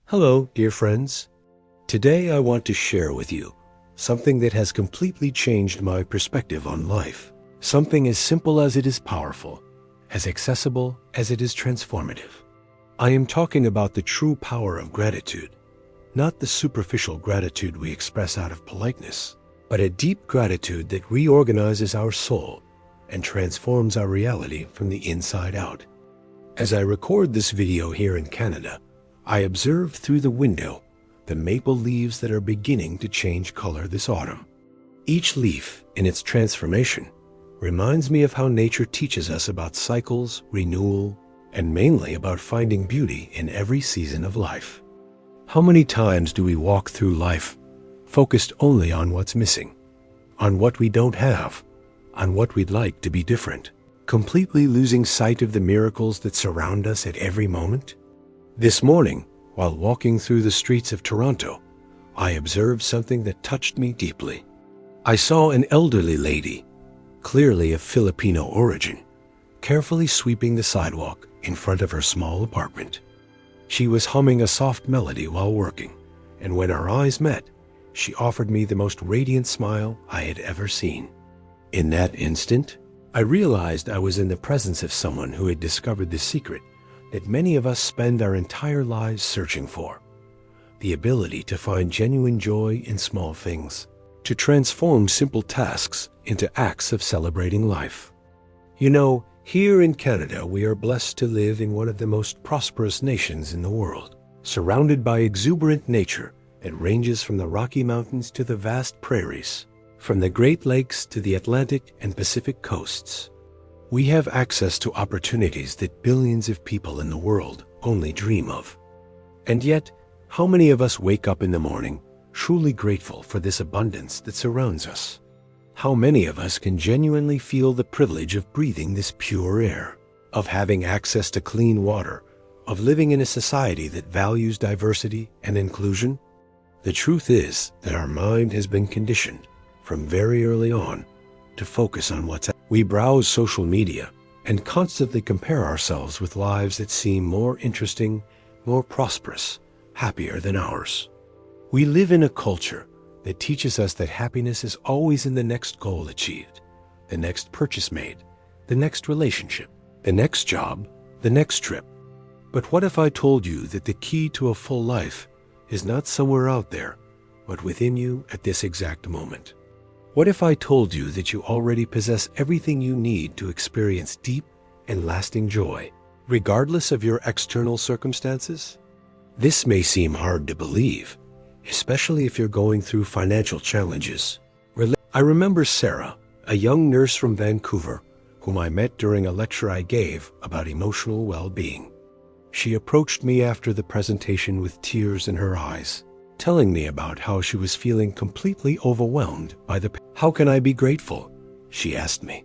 Hello, dear friends. Today I want to share with you something that has completely changed my perspective on life. Something as simple as it is powerful, as accessible as it is transformative. I am talking about the true power of gratitude, not the superficial gratitude we express out of politeness, but a deep gratitude that reorganizes our soul and transforms our reality from the inside out. As I record this video here in Canada, I observe through the window the maple leaves that are beginning to change color this autumn. Each leaf, in its transformation, reminds me of how nature teaches us about cycles, renewal, and mainly about finding beauty in every season of life. How many times do we walk through life focused only on what's missing, on what we don't have, on what we'd like to be different, completely losing sight of the miracles that surround us at every moment? This morning, while walking through the streets of Toronto, I observed something that touched me deeply. I saw an elderly lady, clearly of Filipino origin, carefully sweeping the sidewalk in front of her small apartment. She was humming a soft melody while working, and when our eyes met, she offered me the most radiant smile I had ever seen. In that instant, I realized I was in the presence of someone who had discovered the secret that many of us spend our entire lives searching for: the ability to find genuine joy in small things, to transform simple tasks into acts of celebrating life. You know, here in Canada, we are blessed to live in one of the most prosperous nations in the world, surrounded by exuberant nature that ranges from the Rocky Mountains to the vast prairies, from the Great Lakes to the Atlantic and Pacific coasts. We have access to opportunities that billions of people in the world only dream of. And yet, how many of us wake up in the morning truly grateful for this abundance that surrounds us? How many of us can genuinely feel the privilege of breathing this pure air, of having access to clean water, of living in a society that values diversity and inclusion? The truth is that our mind has been conditioned from very early on to focus on what's. We browse social media and constantly compare ourselves with lives that seem more interesting, more prosperous, happier than ours. We live in a culture that teaches us that happiness is always in the next goal achieved, the next purchase made, the next relationship, the next job, the next trip. But what if I told you that the key to a full life is not somewhere out there, but within you at this exact moment? What if I told you that you already possess everything you need to experience deep and lasting joy, regardless of your external circumstances? This may seem hard to believe, especially if you're going through financial challenges. I remember Sarah, a young nurse from Vancouver, whom I met during a lecture I gave about emotional well-being. She approached me after the presentation with tears in her eyes, telling me about how she was feeling completely overwhelmed by the pain. How can I be grateful, she asked me,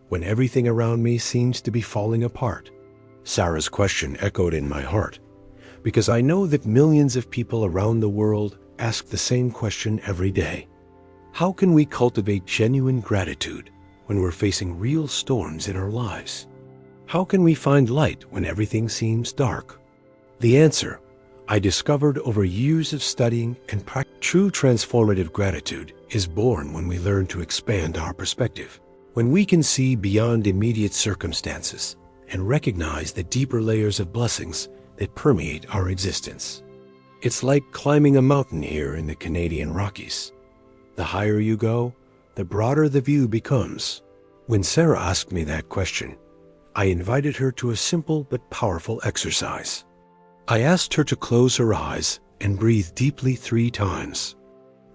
when everything around me seems to be falling apart? Sarah's question echoed in my heart, because I know that millions of people around the world ask the same question every day. How can we cultivate genuine gratitude when we're facing real storms in our lives? How can we find light when everything seems dark? The answer I discovered over years of studying and practice. True transformative gratitude is born when we learn to expand our perspective, when we can see beyond immediate circumstances and recognize the deeper layers of blessings that permeate our existence. It's like climbing a mountain here in the Canadian Rockies. The higher you go, the broader the view becomes. When Sarah asked me that question, I invited her to a simple but powerful exercise. I asked her to close her eyes and breathe deeply 3 times.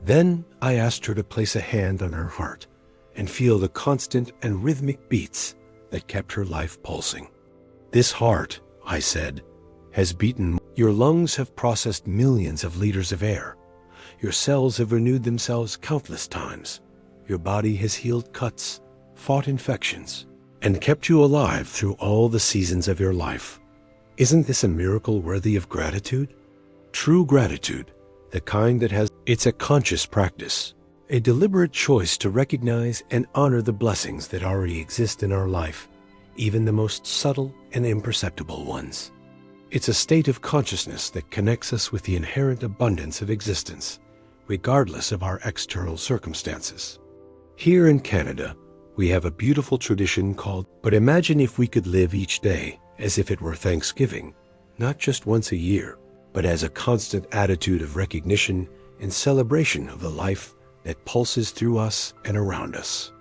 Then I asked her to place a hand on her heart and feel the constant and rhythmic beats that kept her life pulsing. This heart, I said, has beaten. Your lungs have processed millions of liters of air. Your cells have renewed themselves countless times. Your body has healed cuts, fought infections, and kept you alive through all the seasons of your life. Isn't this a miracle worthy of gratitude? True gratitude, the kind that it's a conscious practice, a deliberate choice to recognize and honor the blessings that already exist in our life, even the most subtle and imperceptible ones. It's a state of consciousness that connects us with the inherent abundance of existence, regardless of our external circumstances. Here in Canada, we have a beautiful tradition called, but imagine if we could live each day as if it were Thanksgiving, not just once a year, but as a constant attitude of recognition and celebration of the life that pulses through us and around us.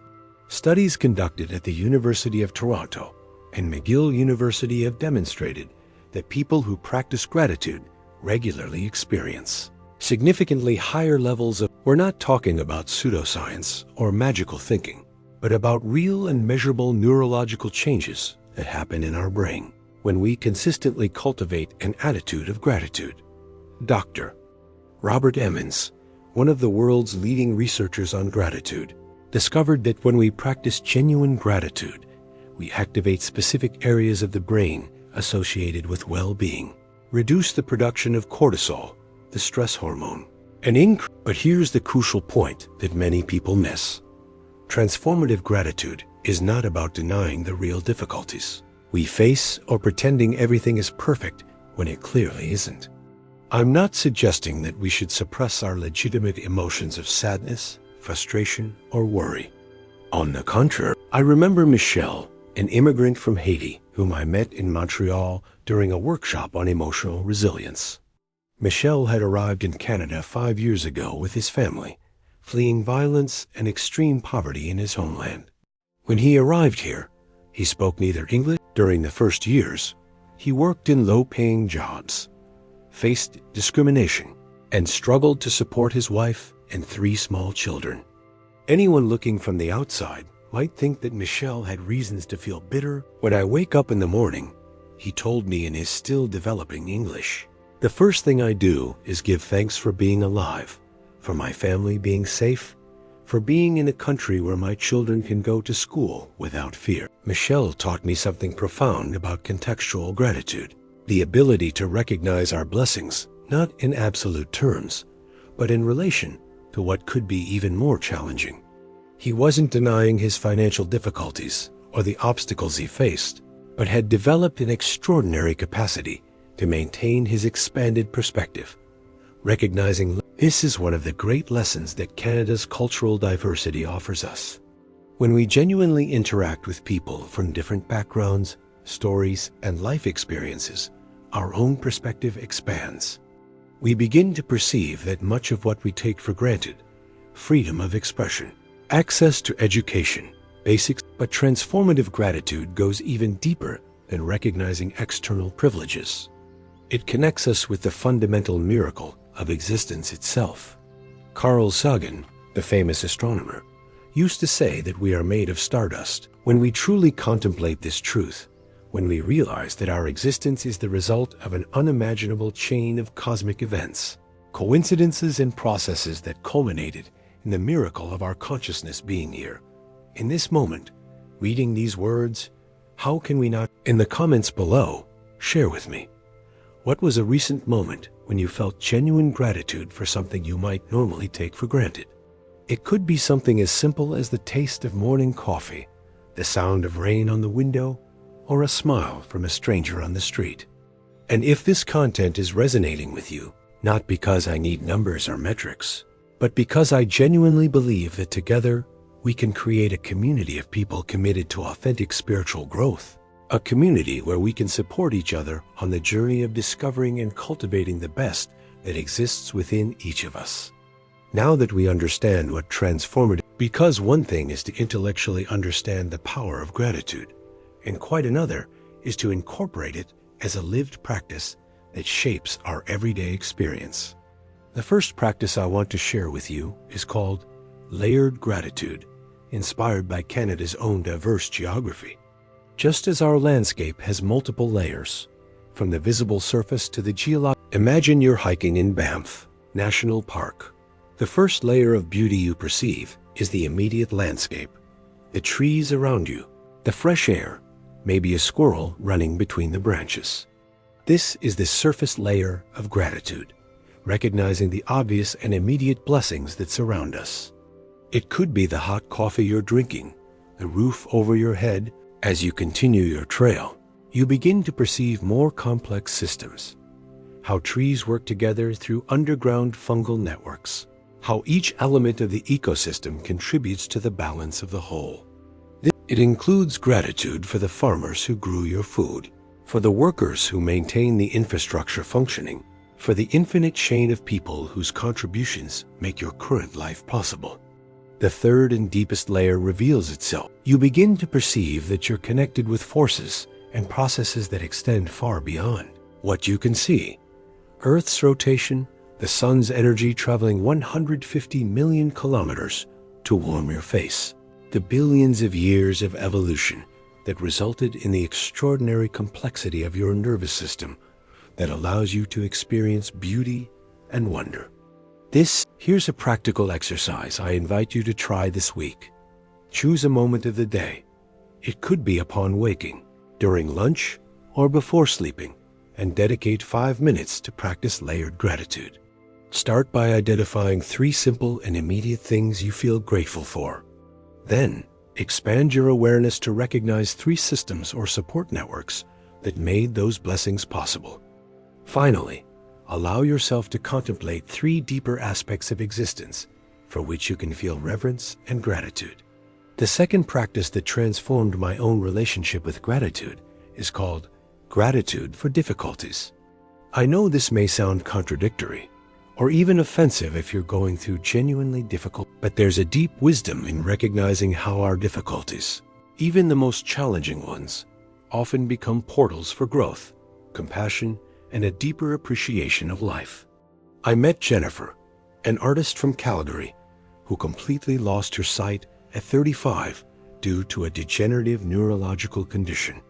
Studies conducted at the University of Toronto and McGill University have demonstrated that people who practice gratitude regularly experience significantly higher levels of, we're not talking about pseudoscience or magical thinking, but about real and measurable neurological changes that happen in our brain when we consistently cultivate an attitude of gratitude. Dr. Robert Emmons, one of the world's leading researchers on gratitude, discovered that when we practice genuine gratitude, we activate specific areas of the brain associated with well-being, reduce the production of cortisol, the stress hormone, but here's the crucial point that many people miss. Transformative gratitude is not about denying the real difficulties we face or pretending everything is perfect when it clearly isn't. I'm not suggesting that we should suppress our legitimate emotions of sadness, frustration, or worry. On the contrary, I remember Michelle, an immigrant from Haiti, whom I met in Montreal during a workshop on emotional resilience. Michelle had arrived in Canada 5 years ago with his family, fleeing violence and extreme poverty in his homeland. When he arrived here, he spoke neither English. During the first years, he worked in low-paying jobs, faced discrimination, and struggled to support his wife and 3 small children. Anyone looking from the outside might think that Michelle had reasons to feel bitter. When I wake up in the morning, he told me in his still developing English, the first thing I do is give thanks for being alive, for my family being safe, for being in a country where my children can go to school without fear. Michelle taught me something profound about contextual gratitude, the ability to recognize our blessings, not in absolute terms, but in relation to what could be even more challenging. He wasn't denying his financial difficulties or the obstacles he faced, but had developed an extraordinary capacity to maintain his expanded perspective, recognizing this is one of the great lessons that Canada's cultural diversity offers us. When we genuinely interact with people from different backgrounds, stories, and life experiences, our own perspective expands. We begin to perceive that much of what we take for granted, freedom of expression, access to education, basics, but transformative gratitude goes even deeper than recognizing external privileges. It connects us with the fundamental miracle of existence itself. Carl Sagan, the famous astronomer, used to say that we are made of stardust. When we truly contemplate this truth, when we realize that our existence is the result of an unimaginable chain of cosmic events, coincidences and processes that culminated in the miracle of our consciousness being here, in this moment, reading these words, how can we not? In the comments below, share with me. What was a recent moment when you felt genuine gratitude for something you might normally take for granted? It could be something as simple as the taste of morning coffee, the sound of rain on the window, or a smile from a stranger on the street. And if this content is resonating with you, not because I need numbers or metrics, but because I genuinely believe that together we can create a community of people committed to authentic spiritual growth, a community where we can support each other on the journey of discovering and cultivating the best that exists within each of us. Now that we understand what transformative, because one thing is to intellectually understand the power of gratitude, and quite another is to incorporate it as a lived practice that shapes our everyday experience. The first practice I want to share with you is called layered gratitude, inspired by Canada's own diverse geography. Just as our landscape has multiple layers, from the visible surface to the geological, imagine you're hiking in Banff National Park. The first layer of beauty you perceive is the immediate landscape, the trees around you, the fresh air, maybe a squirrel running between the branches. This is the surface layer of gratitude, recognizing the obvious and immediate blessings that surround us. It could be the hot coffee you're drinking, the roof over your head as you continue your trail, you begin to perceive more complex systems. How trees work together through underground fungal networks. How each element of the ecosystem contributes to the balance of the whole. It includes gratitude for the farmers who grew your food, for the workers who maintain the infrastructure functioning, for the infinite chain of people whose contributions make your current life possible. The third and deepest layer reveals itself. You begin to perceive that you're connected with forces and processes that extend far beyond what you can see. Earth's rotation, the sun's energy traveling 150 million kilometers to warm your face. The billions of years of evolution that resulted in the extraordinary complexity of your nervous system that allows you to experience beauty and wonder. Here's a practical exercise I invite you to try this week. Choose a moment of the day. It could be upon waking, during lunch, or before sleeping, and dedicate 5 minutes to practice layered gratitude. Start by identifying 3 simple and immediate things you feel grateful for. Then, expand your awareness to recognize 3 systems or support networks that made those blessings possible. Finally, allow yourself to contemplate 3 deeper aspects of existence for which you can feel reverence and gratitude. The second practice that transformed my own relationship with gratitude is called gratitude for difficulties. I know this may sound contradictory, or even offensive if you're going through genuinely difficult, but there's a deep wisdom in recognizing how our difficulties, even the most challenging ones, often become portals for growth, compassion, and a deeper appreciation of life. I met Jennifer, an artist from Calgary, who completely lost her sight at 35 due to a degenerative neurological condition.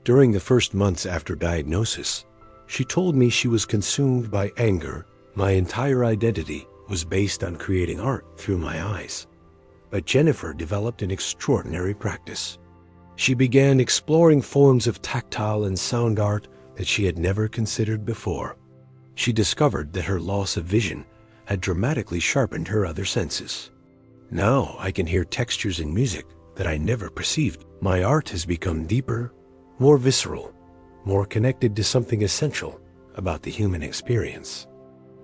During the first months after diagnosis, she told me she was consumed by anger. My entire identity was based on creating art through my eyes. But Jennifer developed an extraordinary practice. She began exploring forms of tactile and sound art that she had never considered before. She discovered that her loss of vision had dramatically sharpened her other senses. Now I can hear textures in music that I never perceived. My art has become deeper, more visceral, more connected to something essential about the human experience.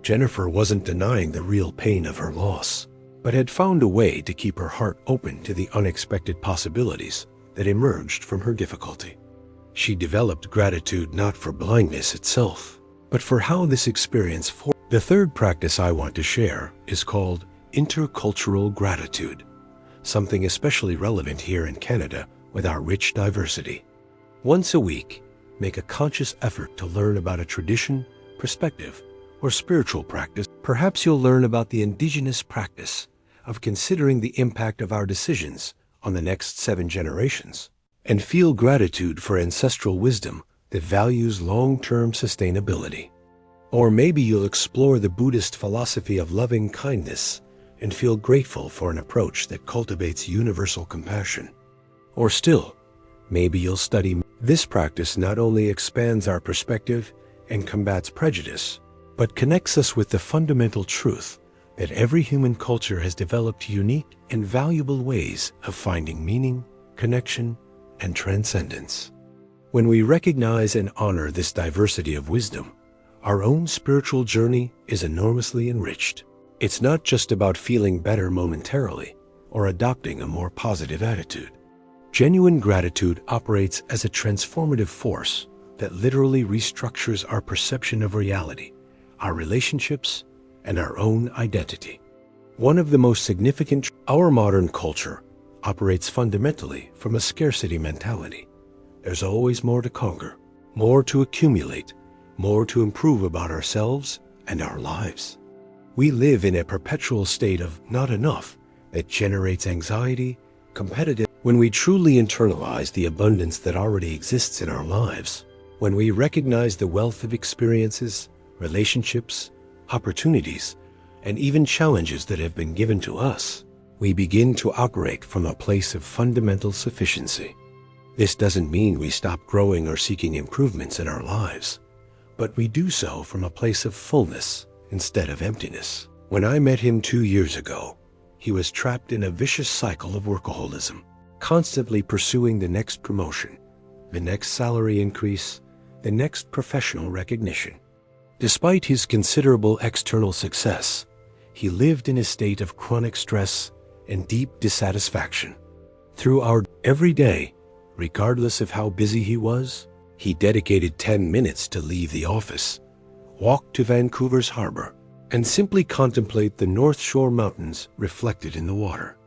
Jennifer wasn't denying the real pain of her loss, but had found a way to keep her heart open to the unexpected possibilities that emerged from her difficulty. She developed gratitude not for blindness itself, but for how this experience formed. The third practice I want to share is called intercultural gratitude, something especially relevant here in Canada with our rich diversity. Once a week, make a conscious effort to learn about a tradition, perspective, or spiritual practice. Perhaps you'll learn about the indigenous practice of considering the impact of our decisions on the next 7 generations, and feel gratitude for ancestral wisdom that values long-term sustainability. Or maybe you'll explore the Buddhist philosophy of loving kindness and feel grateful for an approach that cultivates universal compassion. Or still, maybe you'll study. This practice not only expands our perspective and combats prejudice, but connects us with the fundamental truth that every human culture has developed unique and valuable ways of finding meaning, connection, and transcendence. When we recognize and honor this diversity of wisdom, our own spiritual journey is enormously enriched. It's not just about feeling better momentarily or adopting a more positive attitude. Genuine gratitude operates as a transformative force that literally restructures our perception of reality, our relationships, and our own identity. One of the most significant. Our modern culture operates fundamentally from a scarcity mentality. There's always more to conquer, more to accumulate, more to improve about ourselves and our lives. We live in a perpetual state of not enough that generates anxiety, competitive. When we truly internalize the abundance that already exists in our lives, when we recognize the wealth of experiences, relationships, opportunities, and even challenges that have been given to us, we begin to operate from a place of fundamental sufficiency. This doesn't mean we stop growing or seeking improvements in our lives, but we do so from a place of fullness instead of emptiness. When I met him 2 years ago, he was trapped in a vicious cycle of workaholism, constantly pursuing the next promotion, the next salary increase, the next professional recognition. Despite his considerable external success, he lived in a state of chronic stress and deep dissatisfaction. Through our every day, regardless of how busy he was, he dedicated 10 minutes to leave the office, walk to Vancouver's harbor, and simply contemplate the North Shore mountains reflected in the water.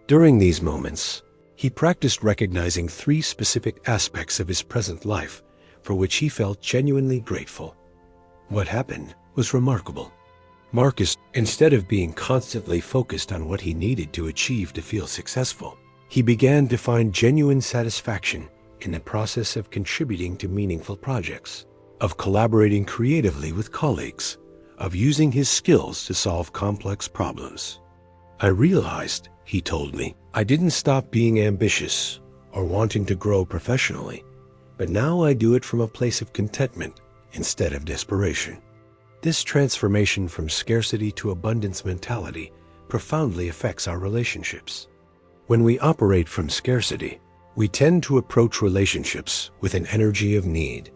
During these moments, he practiced recognizing 3 specific aspects of his present life for which he felt genuinely grateful. What happened was remarkable. Marcus, instead of being constantly focused on what he needed to achieve to feel successful, he began to find genuine satisfaction in the process of contributing to meaningful projects, of collaborating creatively with colleagues, of using his skills to solve complex problems. I realized, he told me, I didn't stop being ambitious or wanting to grow professionally, but now I do it from a place of contentment instead of desperation. This transformation from scarcity to abundance mentality profoundly affects our relationships. When we operate from scarcity, we tend to approach relationships with an energy of need.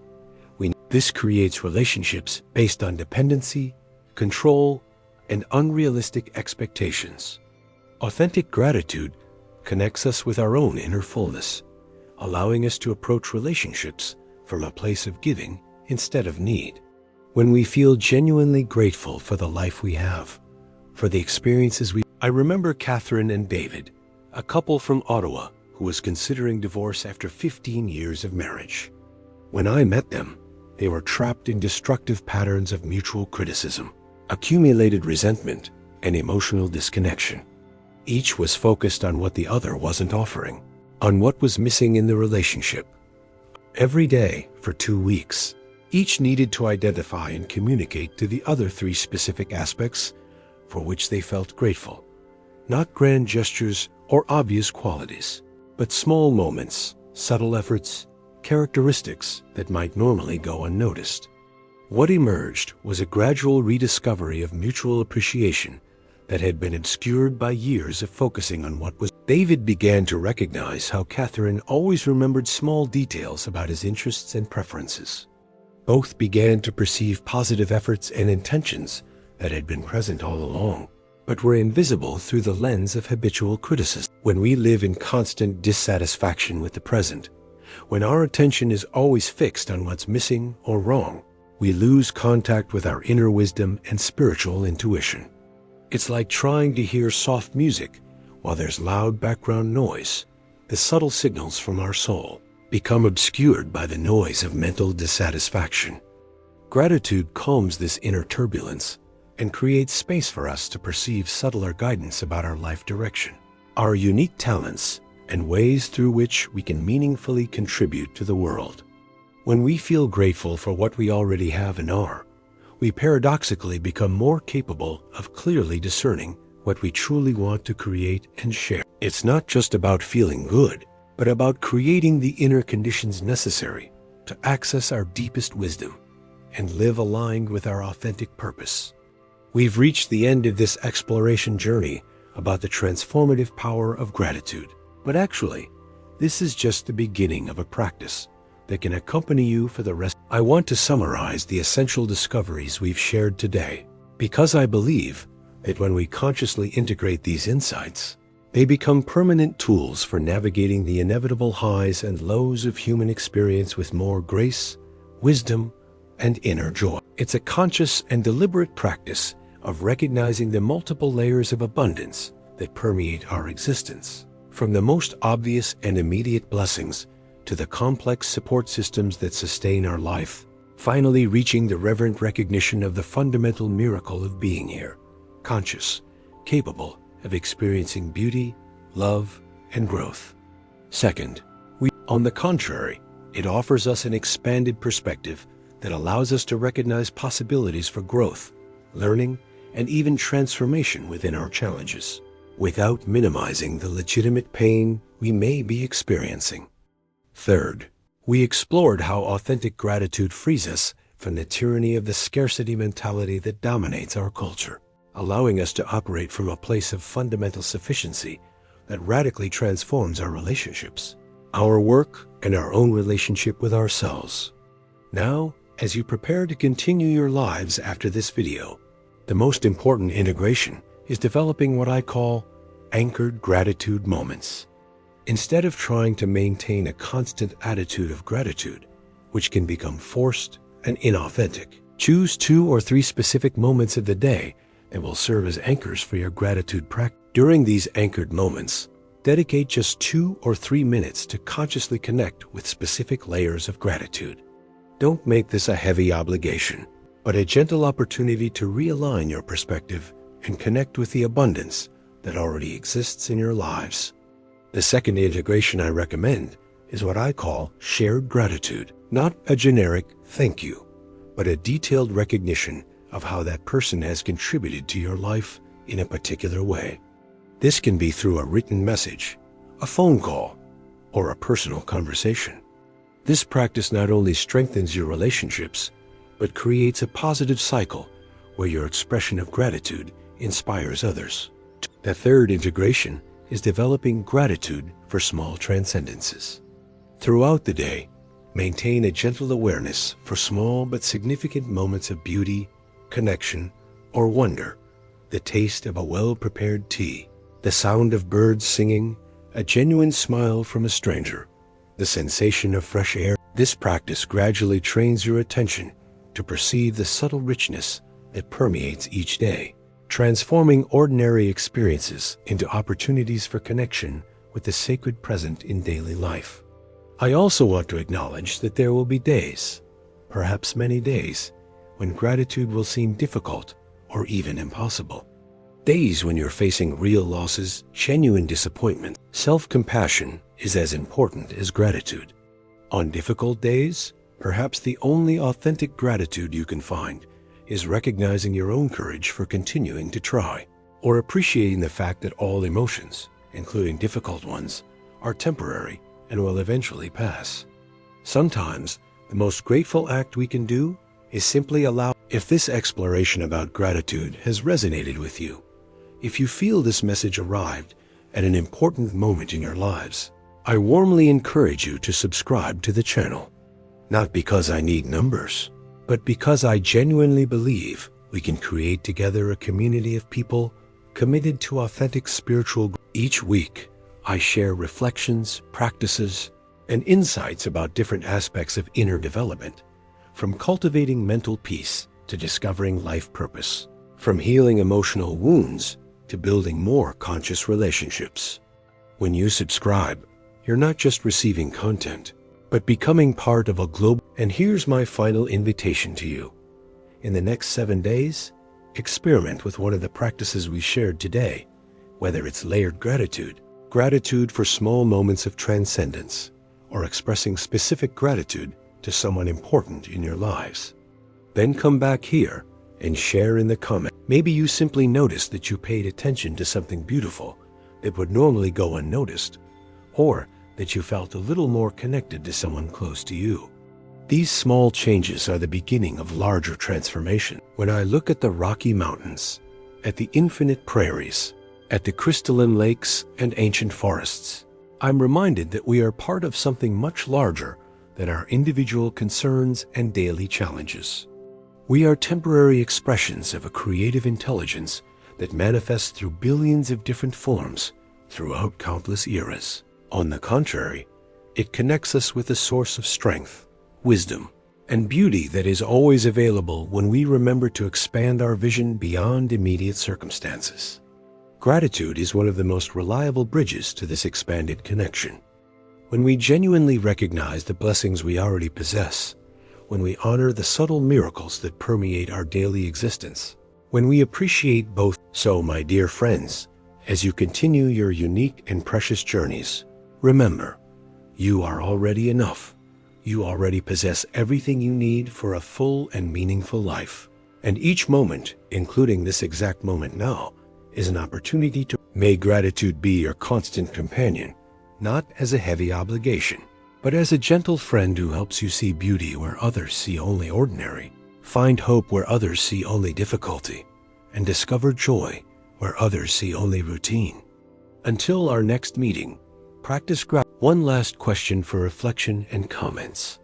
This creates relationships based on dependency, control, and unrealistic expectations. Authentic gratitude connects us with our own inner fullness, allowing us to approach relationships from a place of giving instead of need. When we feel genuinely grateful for the life we have, for the experiences I remember Catherine and David, a couple from Ottawa who was considering divorce after 15 years of marriage. When I met them, they were trapped in destructive patterns of mutual criticism, accumulated resentment, and emotional disconnection. Each was focused on what the other wasn't offering, on what was missing in the relationship. Every day, for 2 weeks, each needed to identify and communicate to the other 3 specific aspects for which they felt grateful. Not grand gestures or obvious qualities, but small moments, subtle efforts, characteristics that might normally go unnoticed. What emerged was a gradual rediscovery of mutual appreciation that had been obscured by years of focusing on what was. David began to recognize how Catherine always remembered small details about his interests and preferences. Both began to perceive positive efforts and intentions that had been present all along, but were invisible through the lens of habitual criticism. When we live in constant dissatisfaction with the present, when our attention is always fixed on what's missing or wrong, we lose contact with our inner wisdom and spiritual intuition. It's like trying to hear soft music while there's loud background noise. The subtle signals from our soul become obscured by the noise of mental dissatisfaction. Gratitude calms this inner turbulence and creates space for us to perceive subtler guidance about our life direction, our unique talents, and ways through which we can meaningfully contribute to the world. When we feel grateful for what we already have and are, we paradoxically become more capable of clearly discerning what we truly want to create and share. It's not just about feeling good, but about creating the inner conditions necessary to access our deepest wisdom and live aligned with our authentic purpose. We've reached the end of this exploration journey about the transformative power of gratitude. But actually, this is just the beginning of a practice that can accompany you for the rest. I want to summarize the essential discoveries we've shared today, because I believe that when we consciously integrate these insights, they become permanent tools for navigating the inevitable highs and lows of human experience with more grace, wisdom, and inner joy. It's a conscious and deliberate practice of recognizing the multiple layers of abundance that permeate our existence, from the most obvious and immediate blessings to the complex support systems that sustain our life, finally reaching the reverent recognition of the fundamental miracle of being here, conscious, capable of experiencing beauty, love, and growth. Second, on the contrary, it offers us an expanded perspective that allows us to recognize possibilities for growth, learning, and even transformation within our challenges, without minimizing the legitimate pain we may be experiencing. Third, we explored how authentic gratitude frees us from the tyranny of the scarcity mentality that dominates our culture, allowing us to operate from a place of fundamental sufficiency that radically transforms our relationships, our work, and our own relationship with ourselves. Now, as you prepare to continue your lives after this video, the most important integration is developing what I call anchored gratitude moments. Instead of trying to maintain a constant attitude of gratitude, which can become forced and inauthentic, choose 2 or 3 specific moments of the day that will serve as anchors for your gratitude practice. During these anchored moments, dedicate just 2 or 3 minutes to consciously connect with specific layers of gratitude. Don't make this a heavy obligation, but a gentle opportunity to realign your perspective and connect with the abundance that already exists in your lives. The second integration I recommend is what I call shared gratitude. Not a generic thank you, but a detailed recognition of how that person has contributed to your life in a particular way. This can be through a written message, a phone call, or a personal conversation. This practice not only strengthens your relationships, but creates a positive cycle where your expression of gratitude inspires others. The third integration is developing gratitude for small transcendences. Throughout the day, maintain a gentle awareness for small but significant moments of beauty, connection, or wonder. The taste of a well-prepared tea, the sound of birds singing, a genuine smile from a stranger, the sensation of fresh air. This practice gradually trains your attention to perceive the subtle richness that permeates each day, transforming ordinary experiences into opportunities for connection with the sacred present in daily life. I also want to acknowledge that there will be days, perhaps many days, when gratitude will seem difficult or even impossible. Days when you're facing real losses, genuine disappointment. Self-compassion is as important as gratitude. On difficult days, perhaps the only authentic gratitude you can find is recognizing your own courage for continuing to try, or appreciating the fact that all emotions, including difficult ones, are temporary and will eventually pass. Sometimes, the most grateful act we can do is simply allow. If this exploration about gratitude has resonated with you, if you feel this message arrived at an important moment in your lives, I warmly encourage you to subscribe to the channel. Not because I need numbers, but because I genuinely believe we can create together a community of people committed to authentic spiritual growth. Each week, I share reflections, practices, and insights about different aspects of inner development, from cultivating mental peace to discovering life purpose, from healing emotional wounds to building more conscious relationships. When you subscribe, you're not just receiving content, but becoming part of a global. And here's my final invitation to you. In the next 7 days, experiment with one of the practices we shared today, whether it's layered gratitude, gratitude for small moments of transcendence, or expressing specific gratitude to someone important in your lives. Then come back here and share in the comment. Maybe you simply noticed that you paid attention to something beautiful that would normally go unnoticed, or that you felt a little more connected to someone close to you. These small changes are the beginning of larger transformation. When I look at the Rocky Mountains, at the infinite prairies, at the crystalline lakes and ancient forests, I'm reminded that we are part of something much larger than our individual concerns and daily challenges. We are temporary expressions of a creative intelligence that manifests through billions of different forms throughout countless eras. On the contrary, it connects us with a source of strength, wisdom, and beauty that is always available when we remember to expand our vision beyond immediate circumstances. Gratitude is one of the most reliable bridges to this expanded connection. When we genuinely recognize the blessings we already possess, when we honor the subtle miracles that permeate our daily existence, when we appreciate both. So, my dear friends, as you continue your unique and precious journeys, remember, you are already enough. You already possess everything you need for a full and meaningful life. And each moment, including this exact moment now, is an opportunity to. May gratitude be your constant companion, not as a heavy obligation, but as a gentle friend who helps you see beauty where others see only ordinary, find hope where others see only difficulty, and discover joy where others see only routine. Until our next meeting, Practice gratitude. One last question for reflection and comments.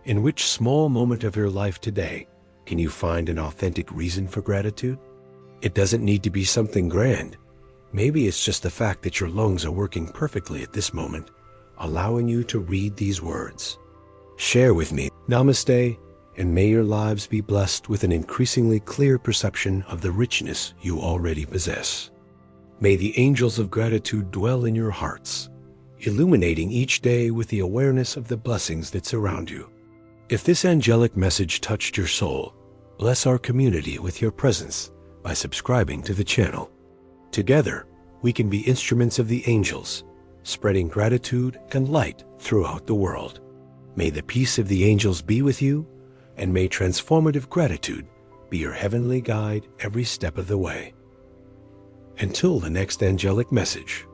In which small moment of your life today can you find an authentic reason for gratitude? It doesn't need to be something grand. Maybe it's just the fact that your lungs are working perfectly at this moment, allowing you to read these words. Share with me. Namaste, and may your lives be blessed with an increasingly clear perception of the richness you already possess. May the angels of gratitude dwell in your hearts, illuminating each day with the awareness of the blessings that surround you. If this angelic message touched your soul, bless our community with your presence by subscribing to the channel. Together, we can be instruments of the angels, spreading gratitude and light throughout the world. May the peace of the angels be with you, and may transformative gratitude be your heavenly guide every step of the way. Until the next angelic message.